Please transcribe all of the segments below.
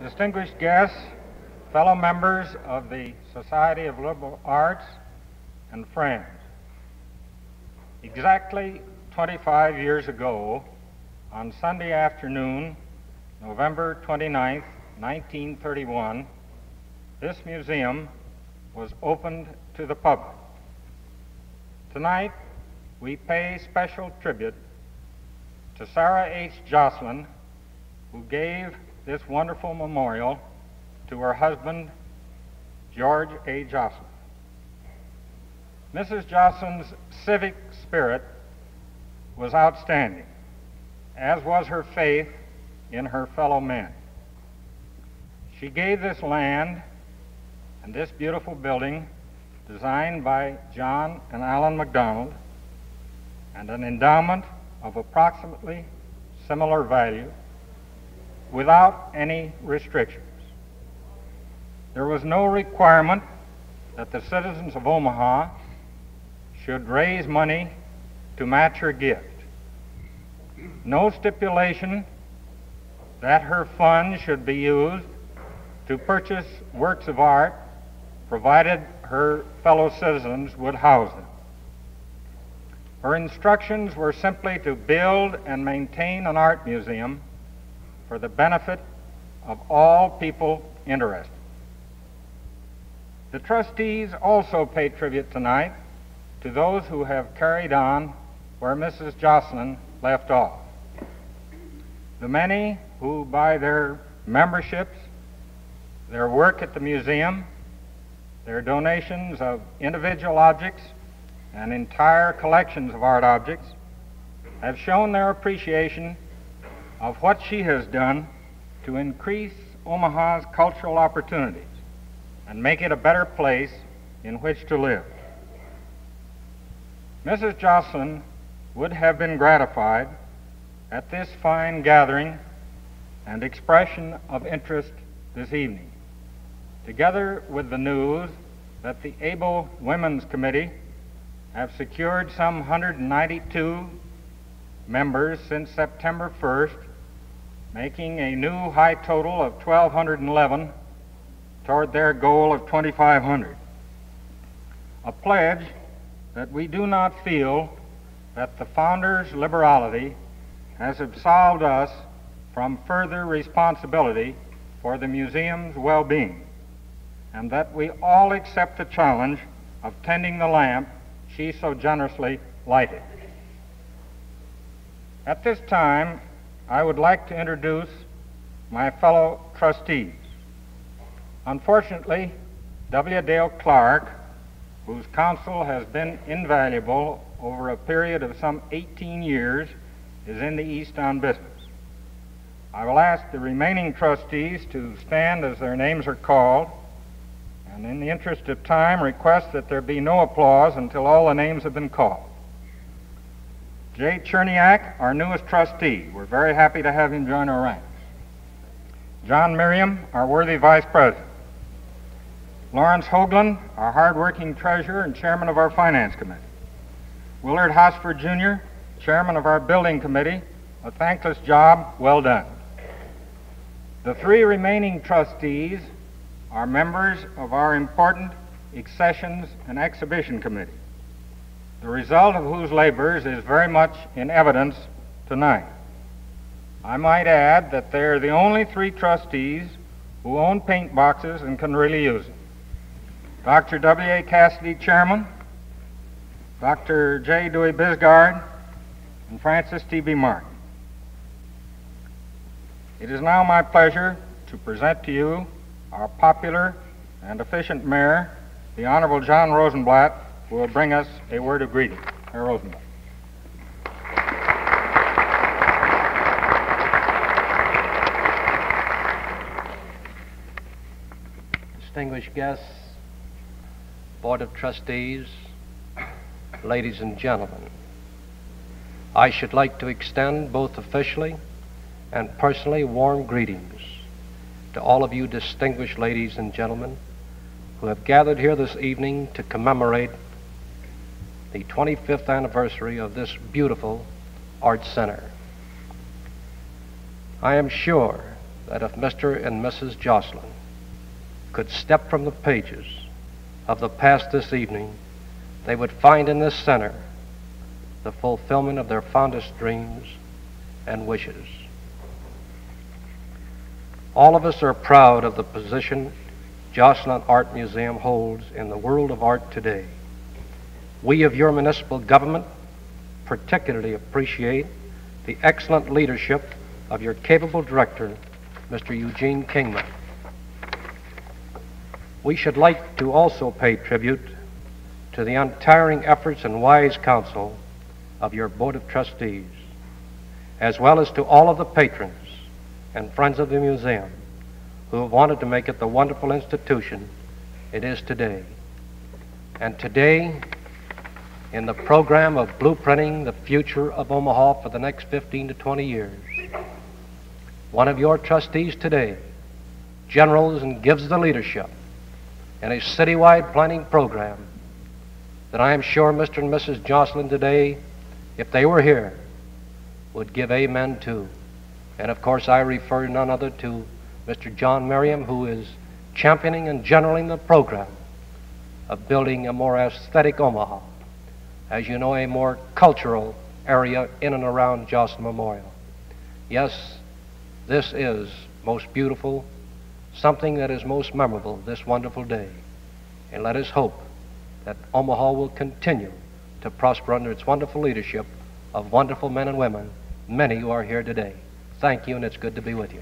Distinguished guests, fellow members of the Society of Liberal Arts, and friends. Exactly 25 years ago, on Sunday afternoon, November 29, 1931, this museum was opened to the public. Tonight, we pay special tribute to Sarah H. Joslyn, who gave this wonderful memorial to her husband, George A. Joslyn. Mrs. Joslyn's civic spirit was outstanding, as was her faith in her fellow men. She gave this land and this beautiful building, designed by John and Allen MacDonald, and an endowment of approximately similar value, without any restrictions. There was no requirement that the citizens of Omaha should raise money to match her gift. No stipulation that her funds should be used to purchase works of art, provided her fellow citizens would house them. Her instructions were simply to build and maintain an art museum for the benefit of all people interested. The trustees also pay tribute tonight to those who have carried on where Mrs. Joslyn left off. The many who, by their memberships, their work at the museum, their donations of individual objects and entire collections of art objects, have shown their appreciation of what she has done to increase Omaha's cultural opportunities and make it a better place in which to live. Mrs. Joslyn would have been gratified at this fine gathering and expression of interest this evening, together with the news that the Able Women's Committee have secured some 192 members since September 1st, making a new high total of 1,211 toward their goal of 2,500. A pledge that we do not feel that the founders' liberality has absolved us from further responsibility for the museum's well-being, and that we all accept the challenge of tending the lamp she so generously lighted. At this time, I would like to introduce my fellow trustees. Unfortunately, W. Dale Clark, whose counsel has been invaluable over a period of some 18 years, is in the East on business. I will ask the remaining trustees to stand as their names are called, and in the interest of time, request that there be no applause until all the names have been called. Jay Cherniak, our newest trustee. We're very happy to have him join our ranks. John Merriam, our worthy vice president. Lawrence Hoagland, our hard-working treasurer and chairman of our finance committee. Willard Hosford, Jr., chairman of our building committee, a thankless job well done. The three remaining trustees are members of our important accessions and exhibition committee, the result of whose labors is very much in evidence tonight. I might add that they're the only three trustees who own paint boxes and can really use them. Dr. W. A. Cassidy, chairman, Dr. J. Dewey Bisgard, and Francis T. B. Martin. It is now my pleasure to present to you our popular and efficient mayor, the Honorable John Rosenblatt, who will bring us a word of greeting. Mayor Rosenblatt. Distinguished guests, Board of Trustees, ladies and gentlemen, I should like to extend both officially and personally warm greetings to all of you distinguished ladies and gentlemen who have gathered here this evening to commemorate the 25th anniversary of this beautiful art center. I am sure that if Mr. and Mrs. Joslyn could step from the pages of the past this evening, they would find in this center the fulfillment of their fondest dreams and wishes. All of us are proud of the position Joslyn Art Museum holds in the world of art today. We of your municipal government particularly appreciate the excellent leadership of your capable director, Mr. Eugene Kingman. We should like to also pay tribute to the untiring efforts and wise counsel of your Board of Trustees, as well as to all of the patrons and friends of the museum who have wanted to make it the wonderful institution it is today. And today, in the program of blueprinting the future of Omaha for the next 15 to 20 years, one of your trustees today generals and gives the leadership in a citywide planning program that I am sure Mr. and Mrs. Joslyn today, if they were here, would give amen to. And of course I refer none other to Mr. John Merriam, who is championing and generaling the program of building a more aesthetic Omaha, as you know, a more cultural area in and around Joslyn Memorial. Yes, this is most beautiful, something that is most memorable this wonderful day. And let us hope that Omaha will continue to prosper under its wonderful leadership of wonderful men and women, many who are here today. Thank you, and it's good to be with you.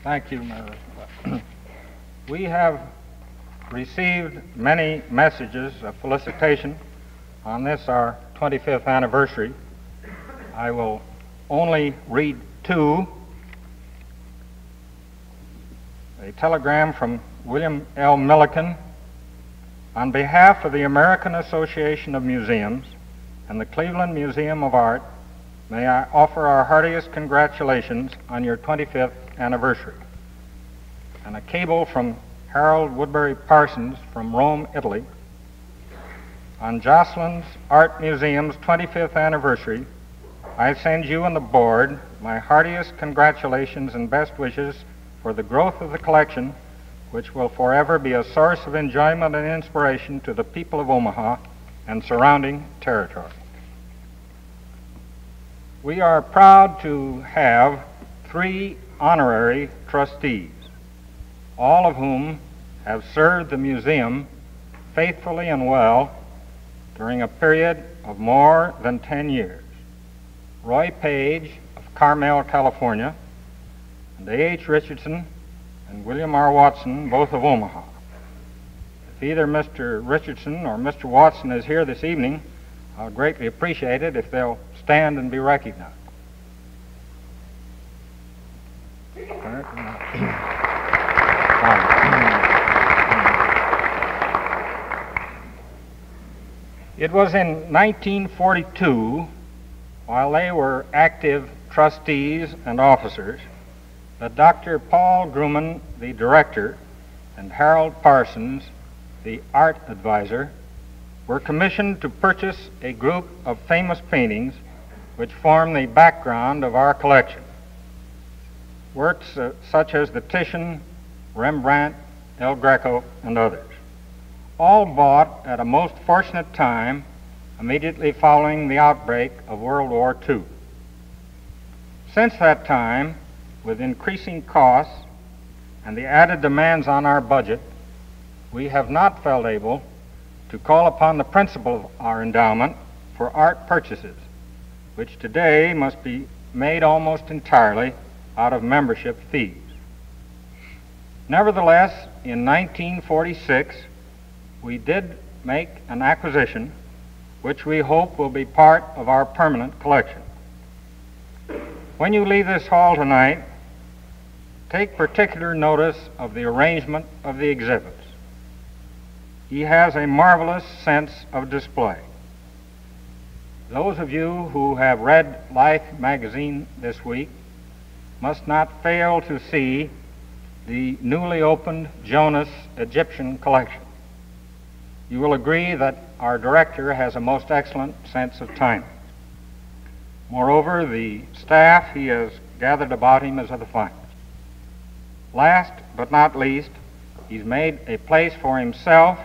Thank you, Mayor. We have received many messages of felicitation on this, our 25th anniversary. I will only read two. A telegram from William L. Milliken. On behalf of the American Association of Museums and the Cleveland Museum of Art, may I offer our heartiest congratulations on your 25th anniversary. And a cable from Harold Woodbury Parsons from Rome, Italy. On Joslyn's Art Museum's 25th anniversary, I send you and the board my heartiest congratulations and best wishes for the growth of the collection, which will forever be a source of enjoyment and inspiration to the people of Omaha and surrounding territory. We are proud to have 3 honorary trustees, all of whom have served the museum faithfully and well during a period of more than 10 years. Roy Page of Carmel, California, and A.H. Richardson and William R. Watson, both of Omaha. If either Mr. Richardson or Mr. Watson is here this evening, I'll greatly appreciate it if they'll stand and be recognized. It was in 1942, while they were active trustees and officers, that Dr. Paul Grumman, the director, and Harold Parsons, the art advisor, were commissioned to purchase a group of famous paintings which form the background of our collection. Works such as the Titian, Rembrandt, El Greco, and others, all bought at a most fortunate time immediately following the outbreak of World War II. Since that time, with increasing costs and the added demands on our budget, we have not felt able to call upon the principal of our endowment for art purchases, which today must be made almost entirely out of membership fees. Nevertheless, in 1946, we did make an acquisition which we hope will be part of our permanent collection. When you leave this hall tonight, take particular notice of the arrangement of the exhibits. He has a marvelous sense of display. Those of you who have read Life magazine this week must not fail to see the newly opened Jonas Egyptian collection. You will agree that our director has a most excellent sense of timing. Moreover, the staff he has gathered about him is of the finest. Last but not least, he's made a place for himself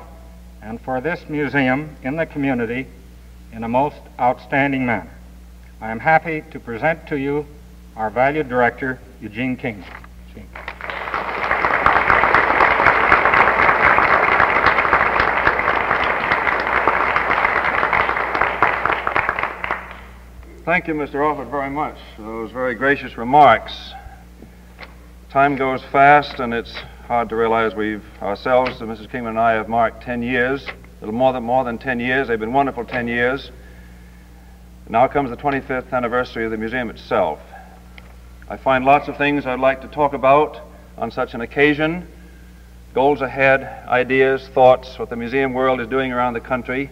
and for this museum in the community in a most outstanding manner. I am happy to present to you our valued director, Eugene King. Thank you, Mr. Offord, very much for those very gracious remarks. Time goes fast, and it's hard to realize we've ourselves, Mrs. Kingman and I, have marked 10 years, a little more than 10 years. They've been wonderful 10 years. Now comes the 25th anniversary of the museum itself. I find lots of things I'd like to talk about on such an occasion. Goals ahead, ideas, thoughts, what the museum world is doing around the country.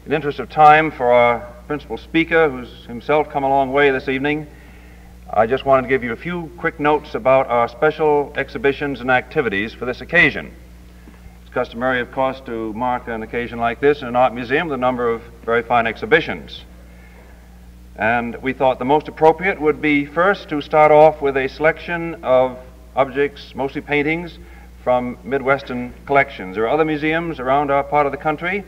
In the interest of time, for our principal speaker, who's himself come a long way this evening, I just wanted to give you a few quick notes about our special exhibitions and activities for this occasion. It's customary, of course, to mark an occasion like this in an art museum with a number of very fine exhibitions. And we thought the most appropriate would be first to start off with a selection of objects, mostly paintings, from Midwestern collections. There are other museums around our part of the country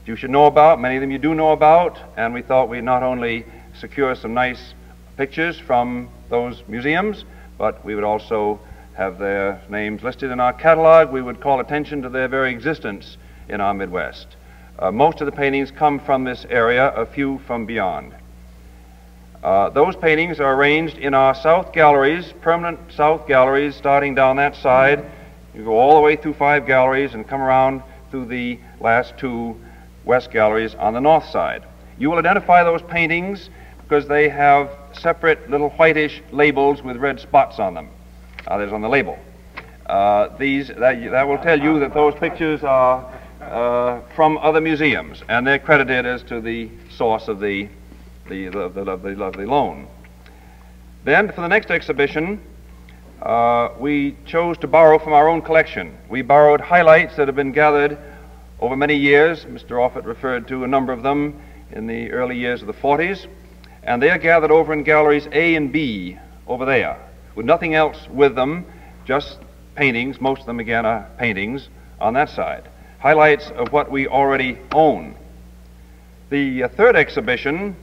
you should know about, many of them you do know about, and we thought we'd not only secure some nice pictures from those museums, but we would also have their names listed in our catalog. We would call attention to their very existence in our Midwest. Most of the paintings come from this area, a few from beyond. Those paintings are arranged in our south galleries, permanent south galleries, starting down that side. You go all the way through 5 galleries and come around through the last 2 west galleries on the north side. You will identify those paintings because they have separate little whitish labels with red spots on them. There's on the label. That will tell you that those pictures are from other museums, and they're credited as to the source of the lovely loan. Then, for the next exhibition, we chose to borrow from our own collection. We borrowed highlights that have been gathered over many years. Mr. Offord referred to a number of them in the early years of the 40s, and they are gathered over in galleries A and B over there, with nothing else with them, just paintings. Most of them, again, are paintings on that side. Highlights of what we already own. The third exhibition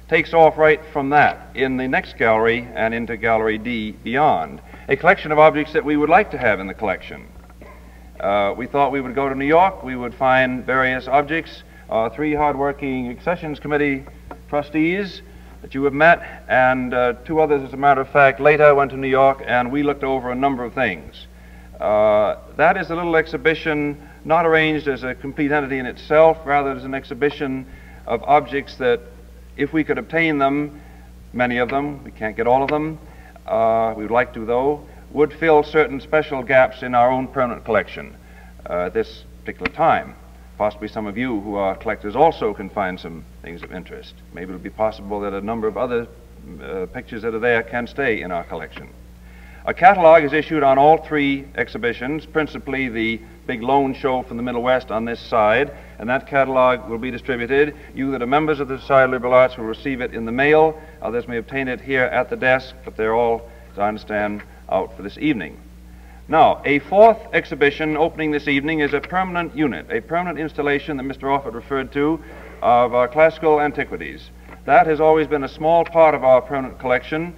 takes off right from that in the next gallery and into Gallery D beyond, a collection of objects that we would like to have in the collection. We thought we would go to New York, we would find various objects. 3 hard-working accessions committee trustees that you have met, and 2 others, as a matter of fact, later went to New York, and we looked over a number of things. That is a little exhibition not arranged as a complete entity in itself, rather as an exhibition of objects that, if we could obtain them, many of them, we can't get all of them, we would like to though, would fill certain special gaps in our own permanent collection at this particular time. Possibly some of you who are collectors also can find some things of interest. Maybe it'll be possible that a number of other pictures that are there can stay in our collection. A catalog is issued on all 3 exhibitions, principally the big loan show from the Middle West on this side, and that catalog will be distributed. You that are members of the Society of Liberal Arts will receive it in the mail. Others may obtain it here at the desk, but they're all, as I understand, out for this evening. Now, a 4th exhibition opening this evening is a permanent unit, a permanent installation that Mr. Offord referred to of our classical antiquities. That has always been a small part of our permanent collection.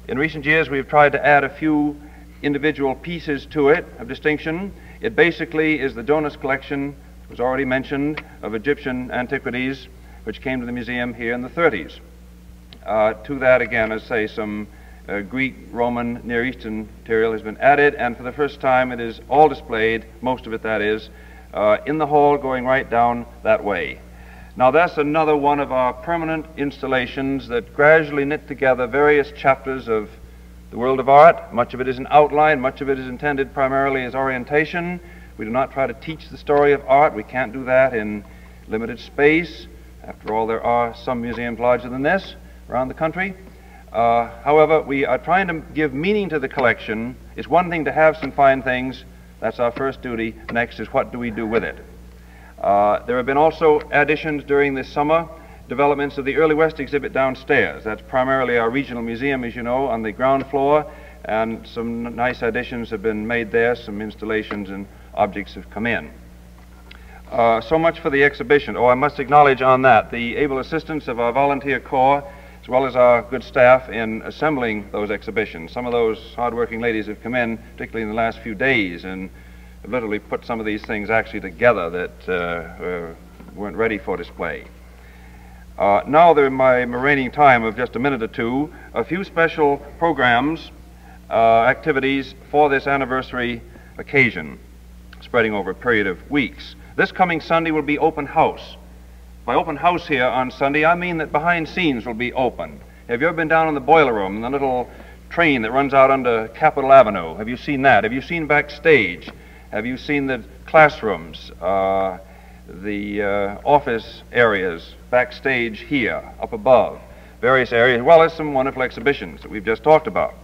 In recent years, we've tried to add a few individual pieces to it of distinction. It basically is the donors collection, was already mentioned, of Egyptian antiquities, which came to the museum here in the 30s. To that, again, as say, some Greek, Roman, Near Eastern material has been added, and for the first time it is all displayed, most of it that is, in the hall going right down that way. Now that's another one of our permanent installations that gradually knit together various chapters of the world of art. Much of it is an outline, much of it is intended primarily as orientation. We do not try to teach the story of art. We can't do that in limited space. After all, there are some museums larger than this around the country. However, we are trying to give meaning to the collection. It's one thing to have some fine things. That's our first duty. Next is what do we do with it. There have been also additions during this summer, developments of the Early West exhibit downstairs. That's primarily our regional museum, as you know, on the ground floor, and some nice additions have been made there. Some installations and objects have come in. So much for the exhibition. Oh, I must acknowledge on that the able assistance of our volunteer corps, as well as our good staff in assembling those exhibitions. Some of those hard-working ladies have come in, particularly in the last few days, and have literally put some of these things actually together that weren't ready for display. Now, in my remaining time of just a minute or two, a few special programs, activities for this anniversary occasion, spreading over a period of weeks. This coming Sunday will be open house. By open house here on Sunday, I mean that behind scenes will be open. Have you ever been down in the boiler room, in the little train that runs out under Capitol Avenue? Have you seen that? Have you seen backstage? Have you seen the classrooms, the office areas, backstage here, up above, various areas, as well as some wonderful exhibitions that we've just talked about.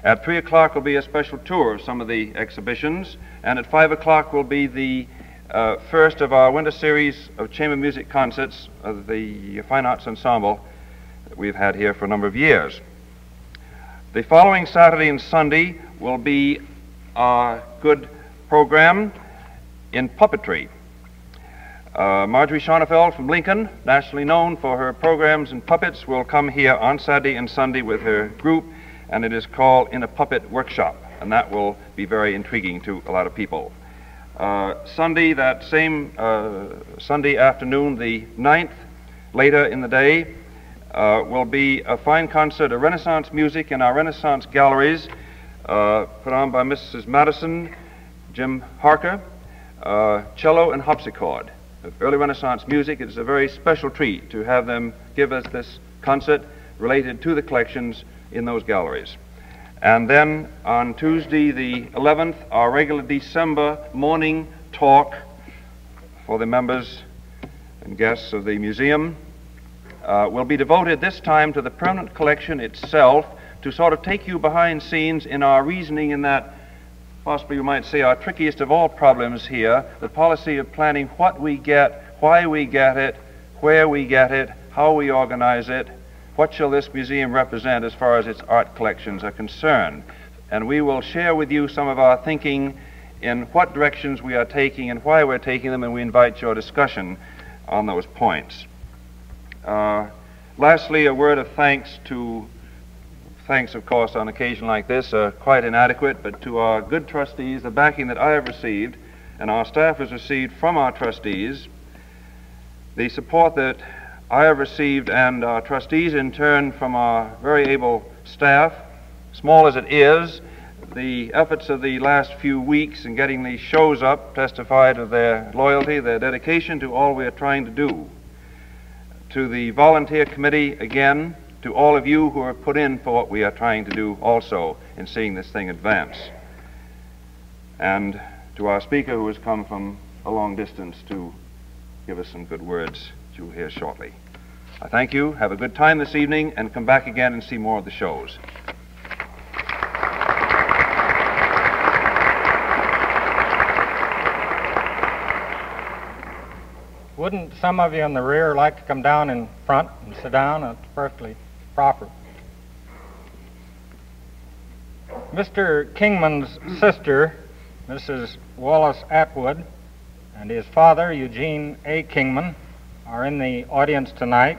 At 3 o'clock will be a special tour of some of the exhibitions, and at 5 o'clock will be the first of our winter series of chamber music concerts of the Fine Arts Ensemble that we've had here for a number of years. The following Saturday and Sunday will be a good program in puppetry. Marjorie Schonefeld from Lincoln, nationally known for her programs and puppets, will come here on Saturday and Sunday with her group, and it is called In a Puppet Workshop, and that will be very intriguing to a lot of people. Sunday, that same Sunday afternoon, the 9th, later in the day, will be a fine concert of Renaissance music in our Renaissance galleries, put on by Mrs. Madison, Jim Harker, cello and harpsichord. Of early Renaissance music, it is a very special treat to have them give us this concert related to the collections in those galleries. And then on Tuesday the 11th, our regular December morning talk for the members and guests of the museum will be devoted this time to the permanent collection itself, to sort of take you behind scenes in our reasoning in that, possibly you might say, our trickiest of all problems here, the policy of planning what we get, why we get it, where we get it, how we organize it. What shall this museum represent as far as its art collections are concerned? And we will share with you some of our thinking in what directions we are taking and why we're taking them, and we invite your discussion on those points. Lastly, a word of thanks, of course, on occasion like this are quite inadequate, but to our good trustees, the backing that I have received and our staff has received from our trustees, the support that I have received, and our trustees in turn from our very able staff, small as it is. The efforts of the last few weeks in getting these shows up testified of their loyalty, their dedication to all we are trying to do. To the volunteer committee, again, to all of you who are put in for what we are trying to do also in seeing this thing advance. And to our speaker who has come from a long distance to give us some good words that you'll hear shortly. I thank you, have a good time this evening, and come back again and see more of the shows. Wouldn't some of you in the rear like to come down in front and sit down? It's perfectly proper. Mr. Kingman's sister, Mrs. Wallace Atwood, and his father, Eugene A. Kingman, are in the audience tonight.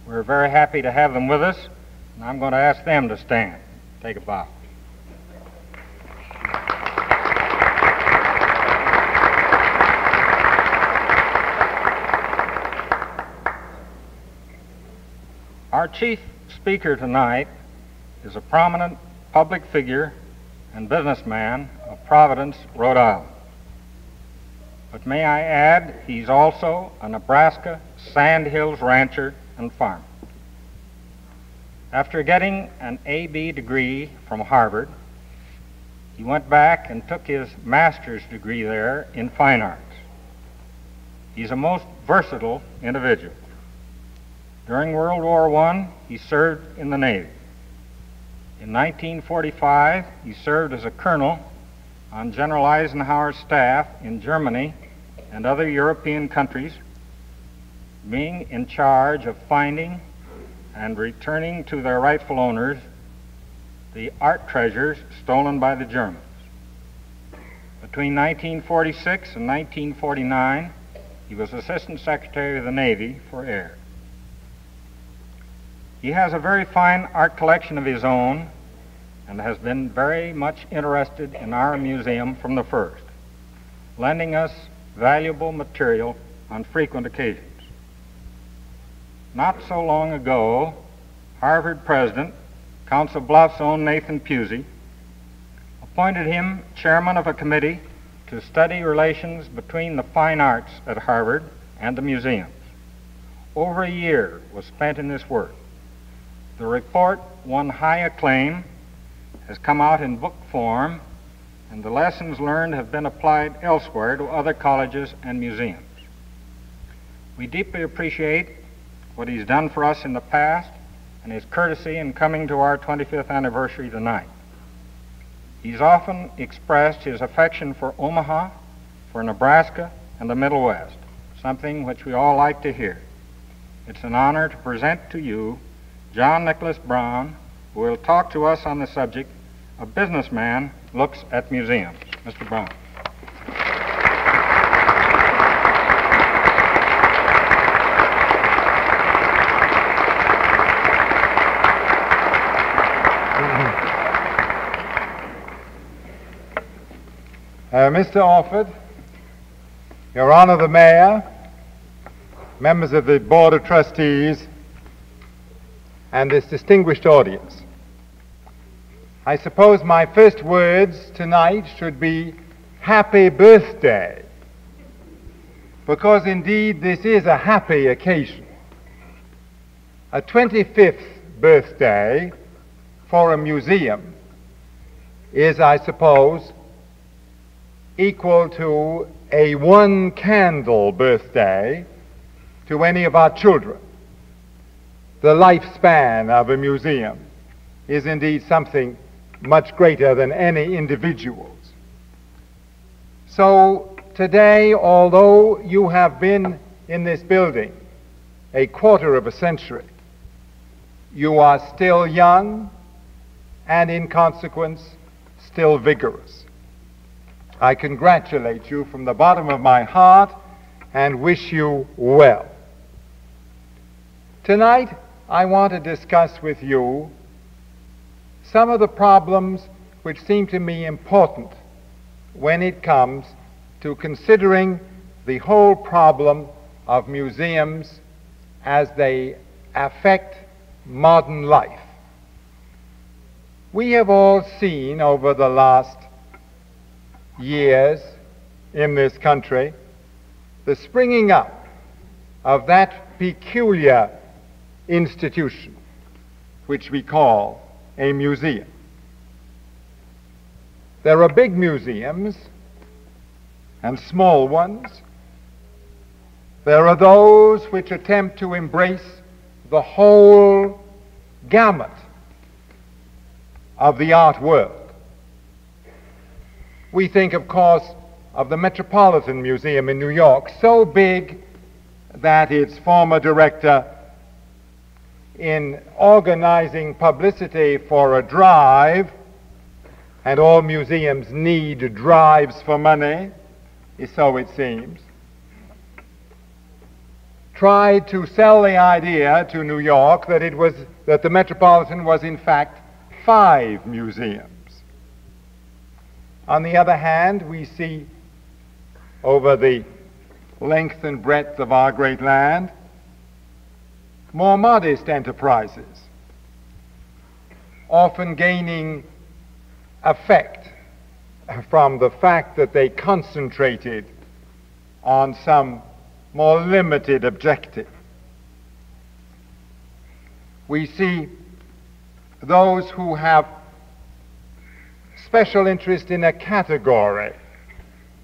We're very happy to have them with us, and I'm going to ask them to stand. Take a bow. Our chief speaker tonight is a prominent public figure and businessman of Providence, Rhode Island. But may I add, he's also a Nebraska Sand Hills rancher and farmer. After getting an A.B. degree from Harvard, he went back and took his master's degree there in fine arts. He's a most versatile individual. During World War I, he served in the Navy. In 1945, he served as a colonel on General Eisenhower's staff in Germany and other European countries, being in charge of finding and returning to their rightful owners the art treasures stolen by the Germans. Between 1946 and 1949, he was Assistant Secretary of the Navy for Air. He has a very fine art collection of his own and has been very much interested in our museum from the first, lending us valuable material on frequent occasions. Not so long ago, Harvard President, Council Bluff's own Nathan Pusey, appointed him chairman of a committee to study relations between the fine arts at Harvard and the museums. Over a year was spent in this work. The report won high acclaim, has come out in book form, and the lessons learned have been applied elsewhere to other colleges and museums. We deeply appreciate what he's done for us in the past and his courtesy in coming to our 25th anniversary tonight. He's often expressed his affection for Omaha, for Nebraska, and the Middle West, something which we all like to hear. It's an honor to present to you John Nicholas Brown, who will talk to us on the subject, A Businessman Looks at Museums. Mr. Brown. Mr. Orford, Your Honor the Mayor, members of the Board of Trustees, and this distinguished audience, I suppose my first words tonight should be happy birthday, because indeed this is a happy occasion. A 25th birthday for a museum is, I suppose, equal to a one-candle birthday to any of our children. The lifespan of a museum is indeed something much greater than any individual's. So today, although you have been in this building a quarter of a century, you are still young and, in consequence, still vigorous. I congratulate you from the bottom of my heart and wish you well. Tonight, I want to discuss with you some of the problems which seem to me important when it comes to considering the whole problem of museums as they affect modern life. We have all seen over the last years in this country the springing up of that peculiar institution which we call a museum. There are big museums and small ones. There are those which attempt to embrace the whole gamut of the art world. We think, of course, of the Metropolitan Museum in New York, so big that its former director, in organizing publicity for a drive, and all museums need drives for money, so it seems, tried to sell the idea to New York that the Metropolitan was in fact 5 museums. On the other hand, we see over the length and breadth of our great land more modest enterprises, often gaining effect from the fact that they concentrated on some more limited objective. We see those who have special interest in a category.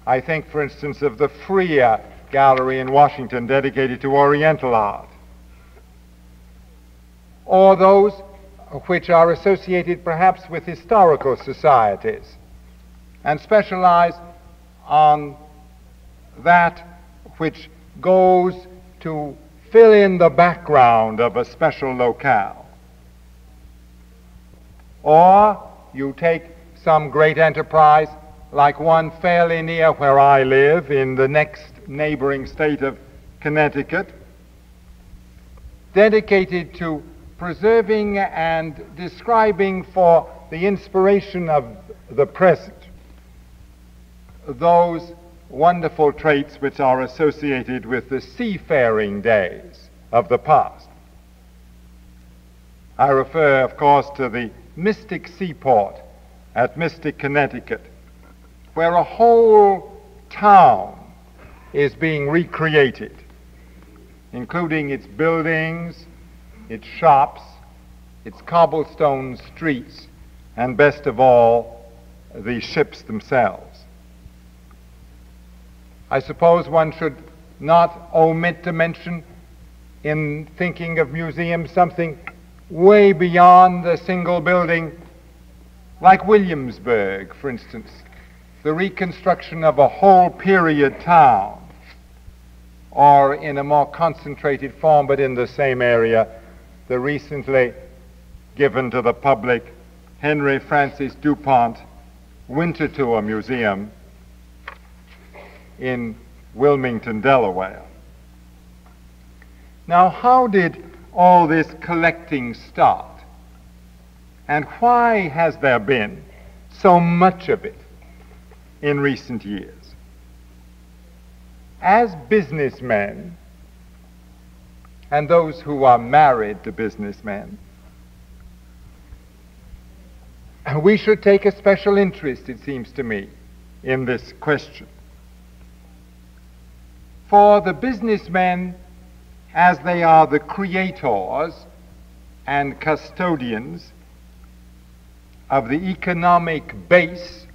I think, for instance, of the Freer Gallery in Washington dedicated to Oriental art, or those which are associated perhaps with historical societies and specialize on that which goes to fill in the background of a special locale. Or you take some great enterprise like one fairly near where I live in the next neighboring state of Connecticut, dedicated to preserving and describing for the inspiration of the present those wonderful traits which are associated with the seafaring days of the past. I refer, of course, to the Mystic Seaport at Mystic, Connecticut, where a whole town is being recreated, including its buildings, its shops, its cobblestone streets, and best of all, the ships themselves. I suppose one should not omit to mention, in thinking of museums, something way beyond a single building, like Williamsburg, for instance, the reconstruction of a whole period town, or in a more concentrated form, but in the same area, the recently given to the public Henry Francis DuPont Winter Tour Museum in Wilmington, Delaware. Now, how did all this collecting start? And why has there been so much of it in recent years? As businessmen, and those who are married to businessmen, we should take a special interest, it seems to me, in this question. For the businessmen, as they are the creators and custodians of the economic base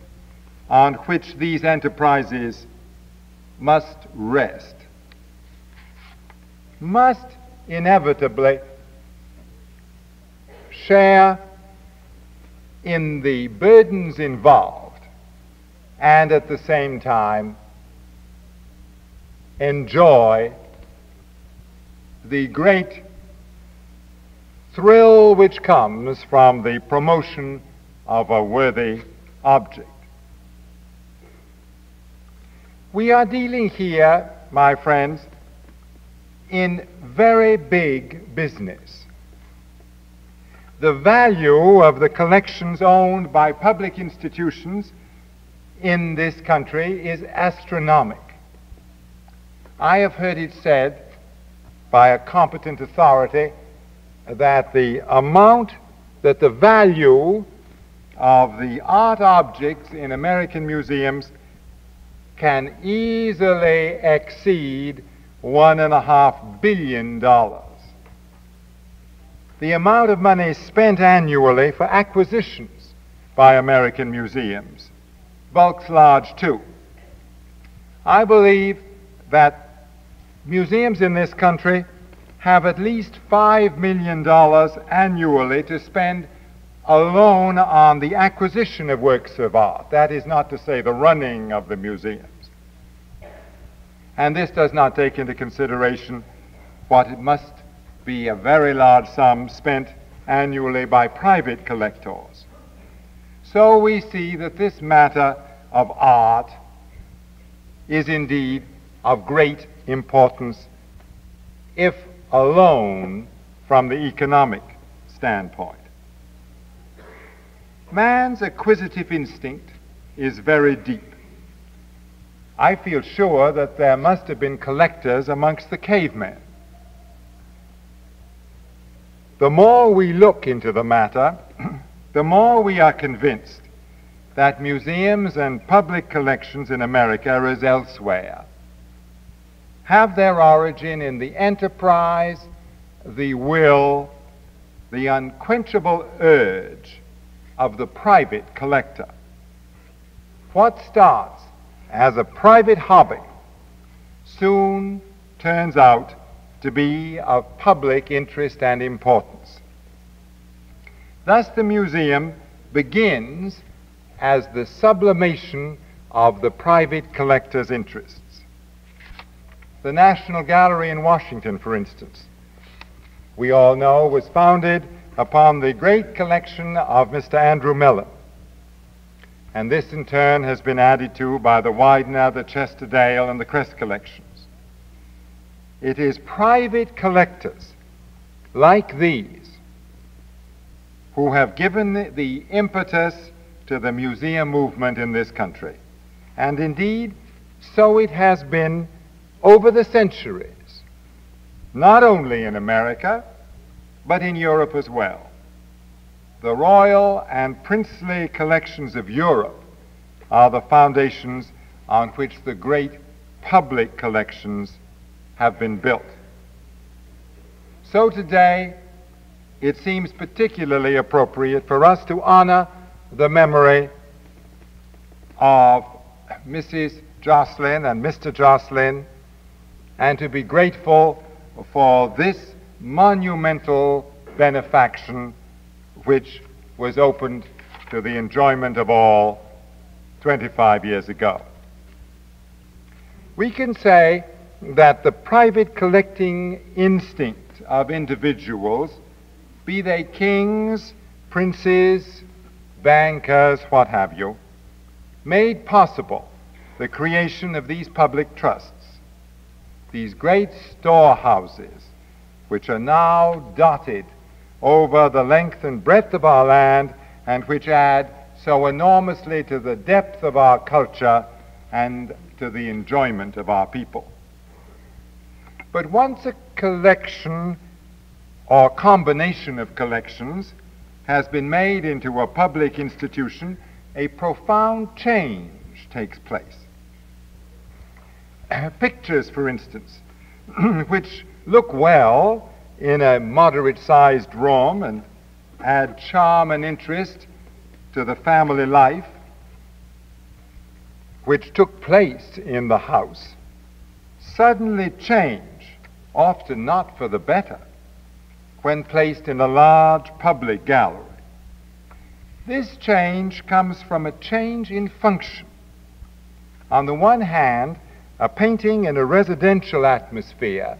on which these enterprises must rest, must inevitably share in the burdens involved and at the same time enjoy the great thrill which comes from the promotion of a worthy object. We are dealing here, my friends, in very big business. The value of the collections owned by public institutions in this country is astronomical. I have heard it said by a competent authority that the value of the art objects in American museums can easily exceed $1.5 billion. The amount of money spent annually for acquisitions by American museums bulks large too. I believe that museums in this country have at least $5 million annually to spend alone on the acquisition of works of art. That is not to say the running of the museums. And this does not take into consideration what it must be a very large sum spent annually by private collectors. So we see that this matter of art is indeed of great importance, if alone from the economic standpoint. Man's acquisitive instinct is very deep. I feel sure that there must have been collectors amongst the cavemen. The more we look into the matter, the more we are convinced that museums and public collections in America, as elsewhere, have their origin in the enterprise, the will, the unquenchable urge of the private collector. What starts as a private hobby soon turns out to be of public interest and importance. Thus the museum begins as the sublimation of the private collector's interests. The National Gallery in Washington, for instance, we all know was founded upon the great collection of Mr. Andrew Mellon. And this in turn has been added to by the Widener, the Chesterdale, and the Crest collections. It is private collectors like these who have given the impetus to the museum movement in this country. And indeed, so it has been over the centuries, not only in America, but in Europe as well. The royal and princely collections of Europe are the foundations on which the great public collections have been built. So today, it seems particularly appropriate for us to honor the memory of Mrs. Joslyn and Mr. Joslyn, and to be grateful for this monumental benefaction which was opened to the enjoyment of all 25 years ago. We can say that the private collecting instinct of individuals, be they kings, princes, bankers, what have you, made possible the creation of these public trusts, these great storehouses, which are now dotted over the length and breadth of our land, and which add so enormously to the depth of our culture and to the enjoyment of our people. But once a collection or combination of collections has been made into a public institution, a profound change takes place. Pictures, for instance, which look well in a moderate-sized room and add charm and interest to the family life which took place in the house, suddenly change, often not for the better, when placed in a large public gallery. This change comes from a change in function. On the one hand, a painting in a residential atmosphere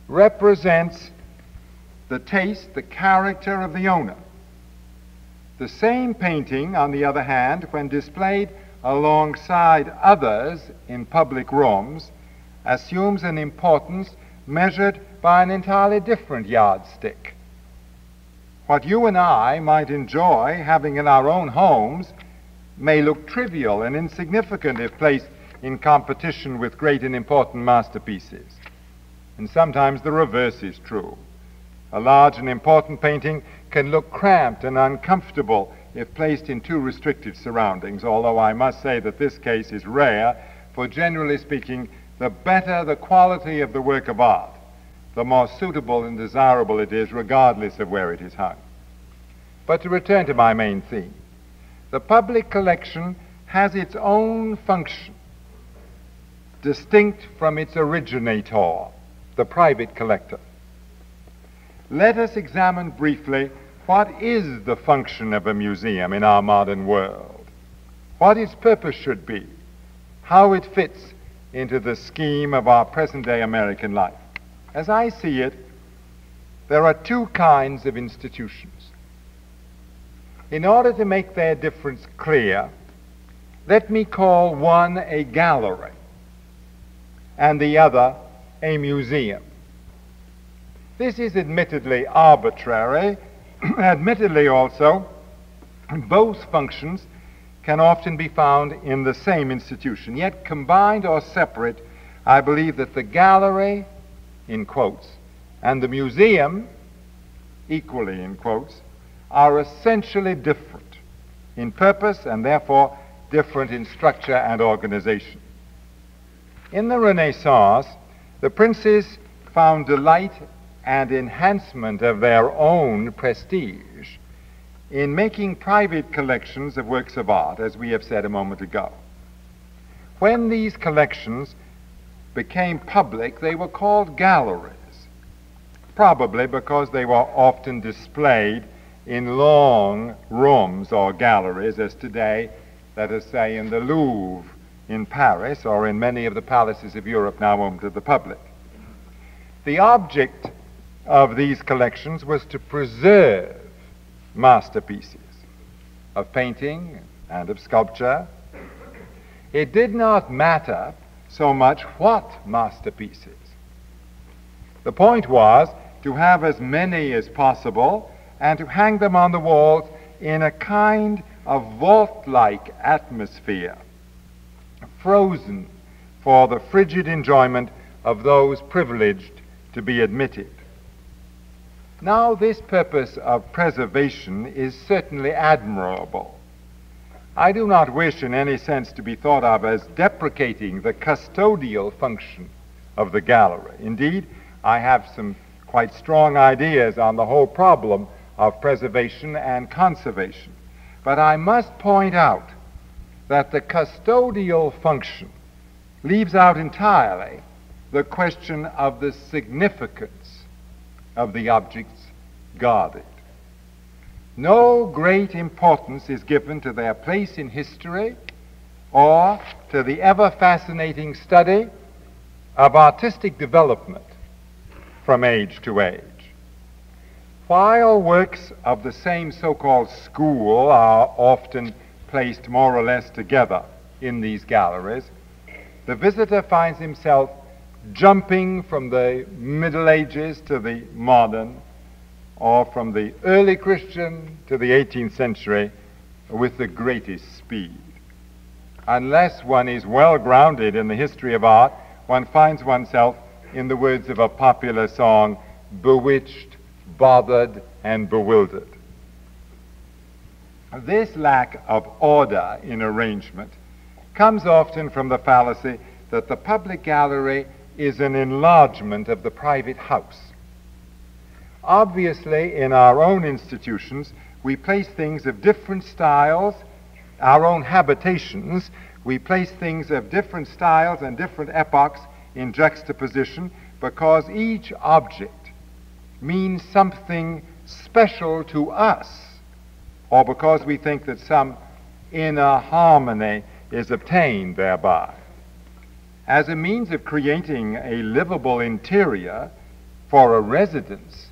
represents the taste, the character of the owner. The same painting, on the other hand, when displayed alongside others in public rooms, assumes an importance measured by an entirely different yardstick. What you and I might enjoy having in our own homes may look trivial and insignificant if placed in competition with great and important masterpieces. And sometimes the reverse is true. A large and important painting can look cramped and uncomfortable if placed in too restricted surroundings, although I must say that this case is rare, for generally speaking, the better the quality of the work of art, the more suitable and desirable it is, regardless of where it is hung. But to return to my main theme, the public collection has its own function, distinct from its originator, the private collector. Let us examine briefly what is the function of a museum in our modern world, what its purpose should be, how it fits into the scheme of our present-day American life. As I see it, there are two kinds of institutions. In order to make their difference clear, let me call one a gallery and the other a museum. This is admittedly arbitrary. Admittedly also, both functions can often be found in the same institution. Yet combined or separate, I believe that the gallery, in quotes, and the museum, equally in quotes, are essentially different in purpose and therefore different in structure and organization. In the Renaissance, the princes found delight and enhancement of their own prestige in making private collections of works of art, as we have said a moment ago. When these collections became public, they were called galleries, probably because they were often displayed in long rooms or galleries, as today, let us say, in the Louvre in Paris or in many of the palaces of Europe now open to the public. The object of these collections was to preserve masterpieces of painting and of sculpture. It did not matter so much what masterpieces. The point was to have as many as possible and to hang them on the walls in a kind of vault-like atmosphere, frozen for the frigid enjoyment of those privileged to be admitted. Now, this purpose of preservation is certainly admirable. I do not wish in any sense to be thought of as deprecating the custodial function of the gallery. Indeed, I have some quite strong ideas on the whole problem of preservation and conservation. But I must point out that the custodial function leaves out entirely the question of the significance of the objects guarded. No great importance is given to their place in history or to the ever-fascinating study of artistic development from age to age. While works of the same so-called school are often placed more or less together in these galleries, the visitor finds himself jumping from the Middle Ages to the modern, or from the early Christian to the 18th century with the greatest speed. Unless one is well grounded in the history of art, one finds oneself, in the words of a popular song, bewitched, bothered, and bewildered. This lack of order in arrangement comes often from the fallacy that the public gallery is an enlargement of the private house. Obviously, in our own institutions, we place things of different styles, our own habitations, we place things of different styles and different epochs in juxtaposition because each object means something special to us, or because we think that some inner harmony is obtained thereby. As a means of creating a livable interior for a residence,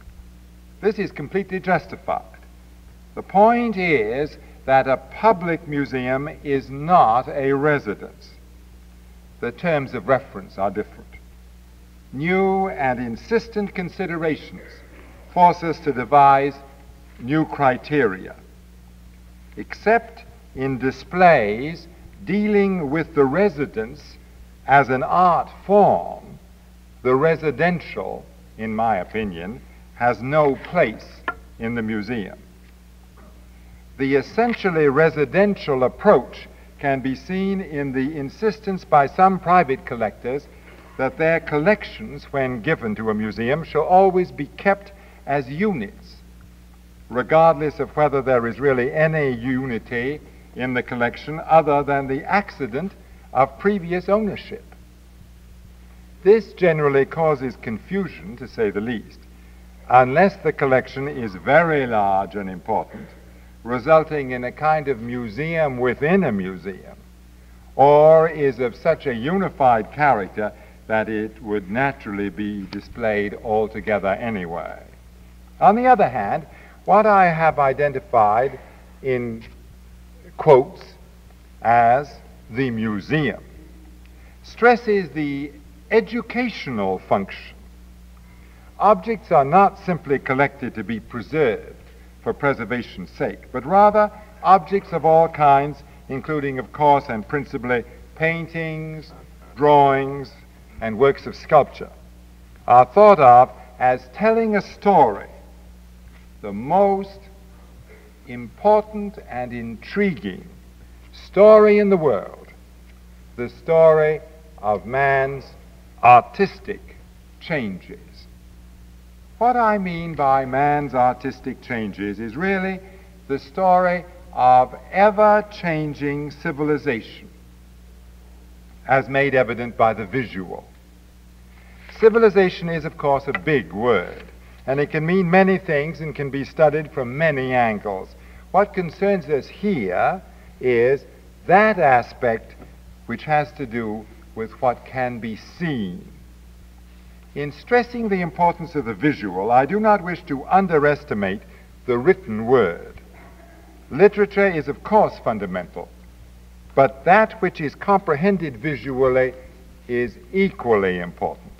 this is completely justified. The point is that a public museum is not a residence. The terms of reference are different. New and insistent considerations force us to devise new criteria. Except in displays dealing with the residence as an art form, the residential, in my opinion, has no place in the museum. The essentially residential approach can be seen in the insistence by some private collectors that their collections, when given to a museum, shall always be kept as units, regardless of whether there is really any unity in the collection other than the accident of previous ownership. This generally causes confusion, to say the least, unless the collection is very large and important, resulting in a kind of museum within a museum, or is of such a unified character that it would naturally be displayed altogether anyway. On the other hand, what I have identified in quotes as the museum stresses the educational function. Objects are not simply collected to be preserved for preservation's sake, but rather objects of all kinds, including, of course, and principally paintings, drawings, and works of sculpture, are thought of as telling a story, the most important and intriguing story in the world, the story of man's artistic changes. What I mean by man's artistic changes is really the story of ever-changing civilization, as made evident by the visual. Civilization is, of course, a big word, and it can mean many things and can be studied from many angles. What concerns us here is that aspect which has to do with what can be seen. In stressing the importance of the visual, I do not wish to underestimate the written word. Literature is, of course, fundamental, but that which is comprehended visually is equally important.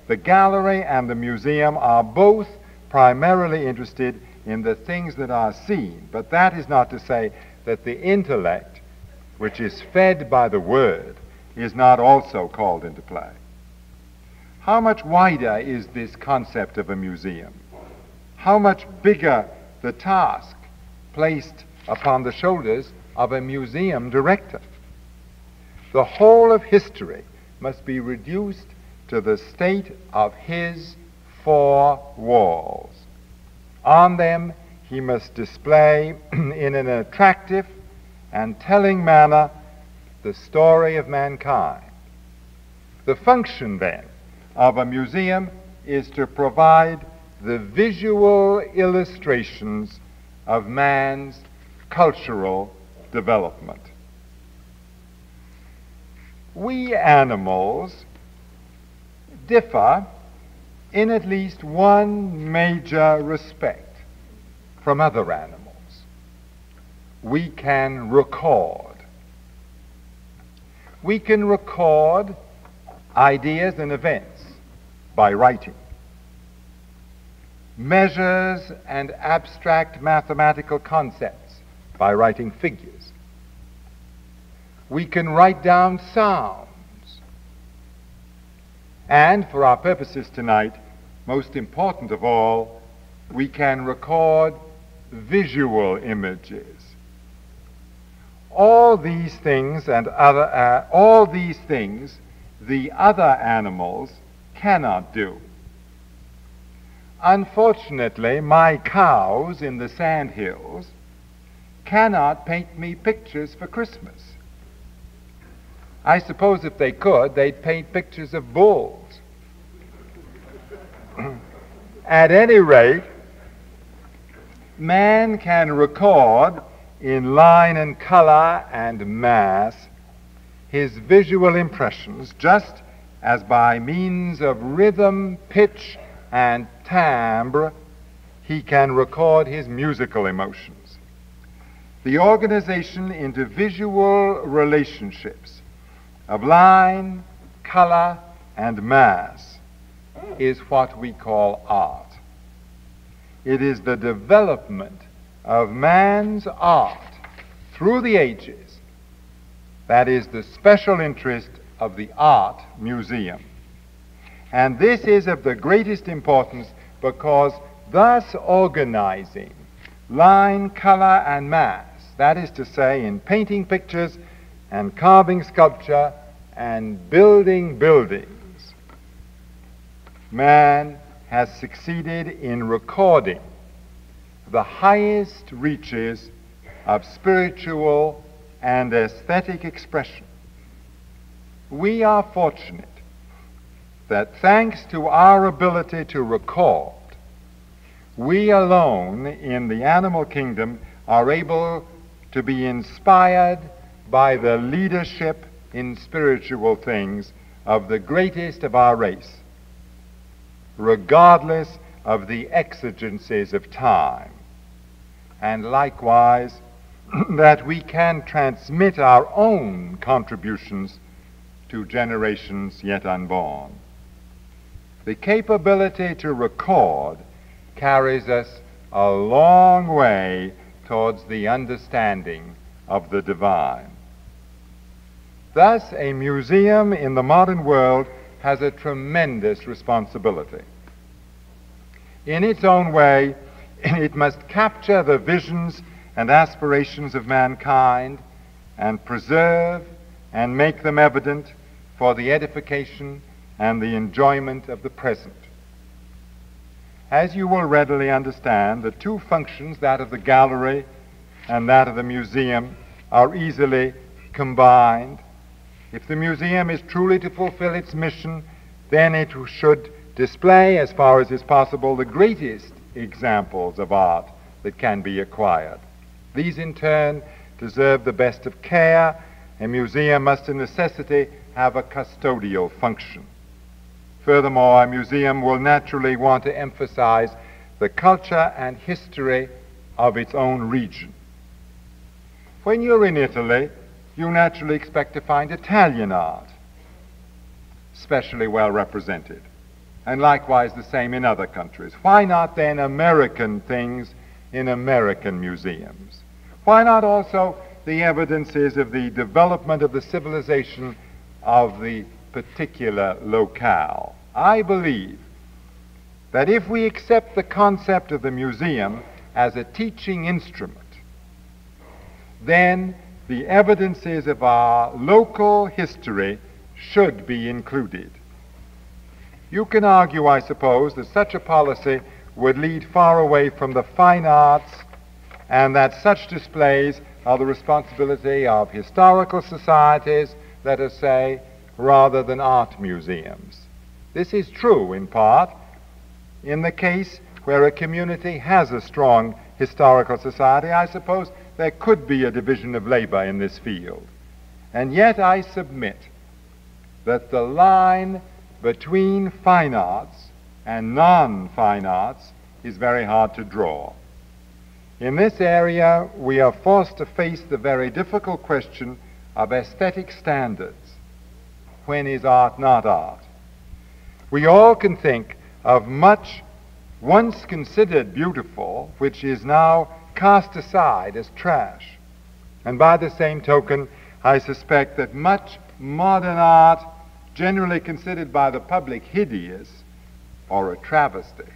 The gallery and the museum are both primarily interested in the things that are seen, but that is not to say that the intellect, which is fed by the word, is not also called into play. How much wider is this concept of a museum? How much bigger the task placed upon the shoulders of a museum director? The whole of history must be reduced to the state of his four walls. On them he must display in an attractive and telling manner the story of mankind. The function, then, of a museum is to provide the visual illustrations of man's cultural development. We animals differ in at least one major respect from other animals. We can record. We can record ideas and events by writing. Measures and abstract mathematical concepts by writing figures. We can write down sounds. And for our purposes tonight, most important of all, we can record visual images. All these things the other animals cannot do. Unfortunately, my cows in the sandhills cannot paint me pictures for Christmas. I suppose if they could, they'd paint pictures of bulls. At any rate, man can record in line and color and mass his visual impressions just as by means of rhythm, pitch, and timbre he can record his musical emotions. The organization into visual relationships of line, color, and mass is what we call art. It is the development of man's art through the ages that is the special interest of the art museum. And this is of the greatest importance because thus organizing line, color, and mass, that is to say, in painting pictures and carving sculpture and building buildings, man has succeeded in recording the highest reaches of spiritual and aesthetic expression. We are fortunate that thanks to our ability to record, we alone in the animal kingdom are able to be inspired by the leadership in spiritual things of the greatest of our race, regardless of the exigencies of time, and likewise that we can transmit our own contributions to generations yet unborn. The capability to record carries us a long way towards the understanding of the divine. Thus, a museum in the modern world has a tremendous responsibility. In its own way, it must capture the visions and aspirations of mankind and preserve and make them evident for the edification and the enjoyment of the present. As you will readily understand, the two functions, that of the gallery and that of the museum, are easily combined. If the museum is truly to fulfill its mission, then it should display, as far as is possible, the greatest examples of art that can be acquired. These, in turn, deserve the best of care a museum must of necessity have a custodial function. Furthermore, a museum will naturally want to emphasize the culture and history of its own region. When you're in Italy, you naturally expect to find Italian art, especially well represented, and likewise the same in other countries. Why not then American things in American museums? Why not also the evidences of the development of the civilization of the particular locale? I believe that if we accept the concept of the museum as a teaching instrument, then the evidences of our local history should be included. You can argue, I suppose, that such a policy would lead far away from the fine arts and that such displays are the responsibility of historical societies, let us say, rather than art museums. This is true, in part, in the case where a community has a strong historical society. I suppose there could be a division of labor in this field. And yet I submit that the line between fine arts and non-fine arts is very hard to draw. In this area, we are forced to face the very difficult question of aesthetic standards. When is art not art? We all can think of much once considered beautiful, which is now cast aside as trash. And by the same token, I suspect that much modern art, generally considered by the public hideous or a travesty,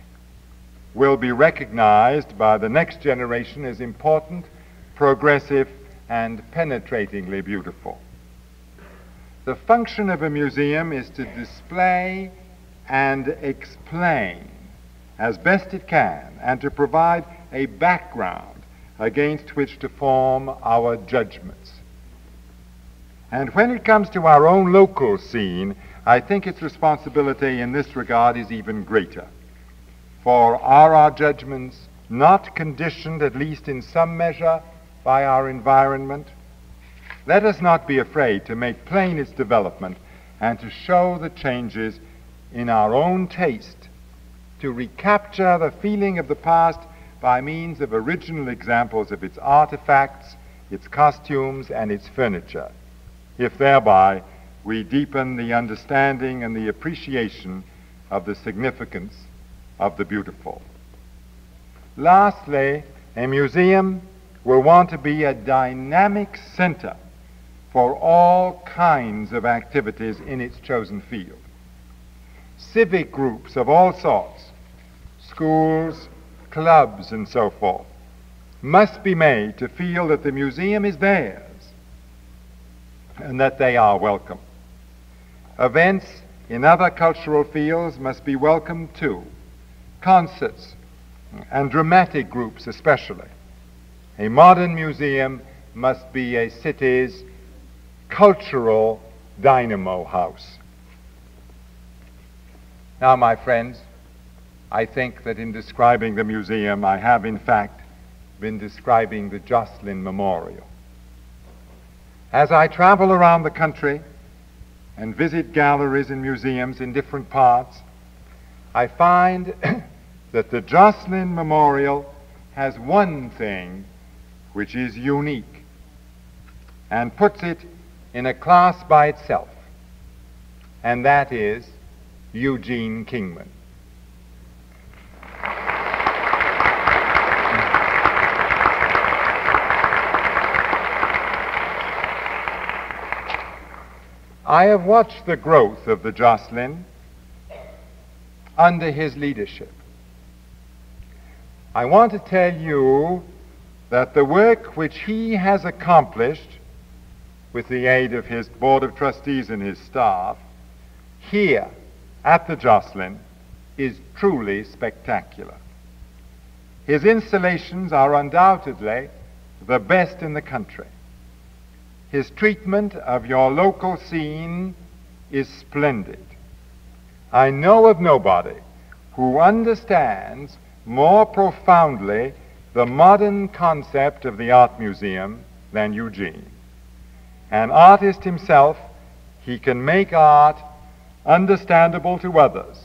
will be recognized by the next generation as important, progressive, and penetratingly beautiful. The function of a museum is to display and explain as best it can, and to provide a background against which to form our judgments. And when it comes to our own local scene, I think its responsibility in this regard is even greater. For are our judgments not conditioned, at least in some measure, by our environment? Let us not be afraid to make plain its development and to show the changes in our own taste, to recapture the feeling of the past by means of original examples of its artifacts, its costumes, and its furniture, if thereby we deepen the understanding and the appreciation of the significance of the beautiful. Lastly, a museum will want to be a dynamic center for all kinds of activities in its chosen field. Civic groups of all sorts, schools, clubs, and so forth, must be made to feel that the museum is theirs and that they are welcome. Events in other cultural fields must be welcome too, concerts and dramatic groups especially. A modern museum must be a city's cultural dynamo house. Now, my friends, I think that in describing the museum, I have in fact been describing the Joslyn Memorial. As I travel around the country and visit galleries and museums in different parts, I find that the Joslyn Memorial has one thing which is unique and puts it in a class by itself, and that is Eugene Kingman. I have watched the growth of the Joslyn under his leadership. I want to tell you that the work which he has accomplished with the aid of his Board of Trustees and his staff here at the Joslyn is truly spectacular. His installations are undoubtedly the best in the country. His treatment of your local scene is splendid. I know of nobody who understands more profoundly the modern concept of the art museum than Eugene. An artist himself, he can make art understandable to others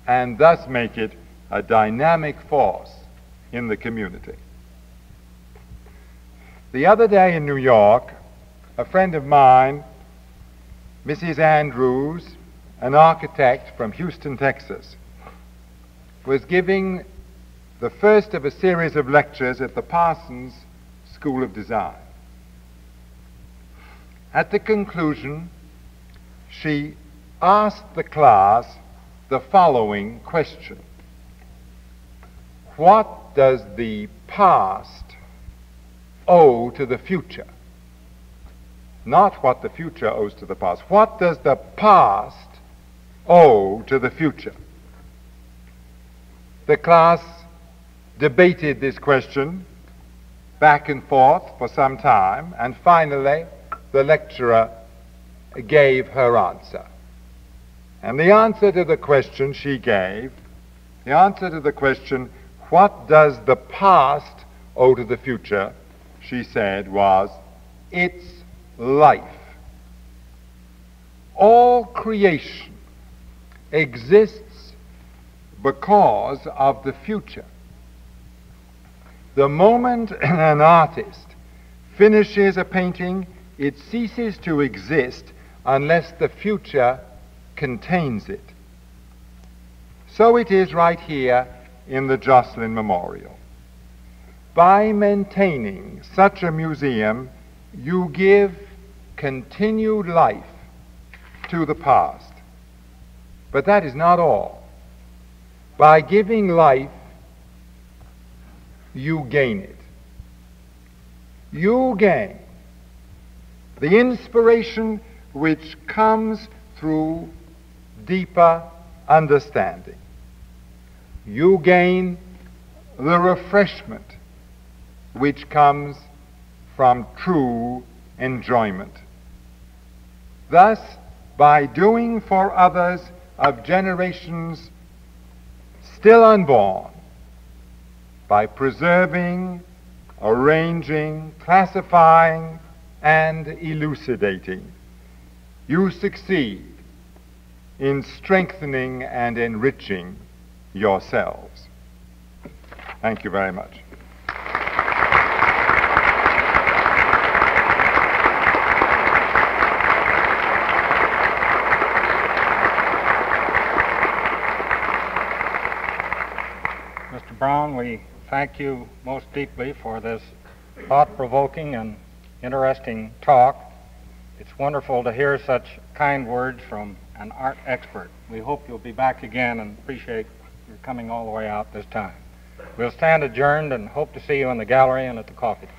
and thus make it a dynamic force in the community. The other day in New York, a friend of mine, Mrs. Andrews, an architect from Houston, Texas, was giving the first of a series of lectures at the Parsons School of Design. At the conclusion, she asked the class the following question: what does the past owe to the future? Not what the future owes to the past. What does the past owe to the future? The class debated this question back and forth for some time, and finally the lecturer gave her answer. And the answer to the question she gave, the answer to the question, what does the past owe to the future, she said, was, its life. All creation exists because of the future. The moment an artist finishes a painting, it ceases to exist unless the future contains it. So it is right here in the Joslyn Memorial. By maintaining such a museum, you give continued life to the past. But that is not all. By giving life, you gain it. You gain the inspiration which comes through deeper understanding. You gain the refreshment which comes from true enjoyment. Thus, by doing for others of generations still unborn, by preserving, arranging, classifying, and elucidating, you succeed in strengthening and enriching yourselves. Thank you very much. Mr. Brown, we thank you most deeply for this thought-provoking and interesting talk. It's wonderful to hear such kind words from an art expert. We hope you'll be back again and appreciate your coming all the way out this time. We'll stand adjourned and hope to see you in the gallery and at the coffee table.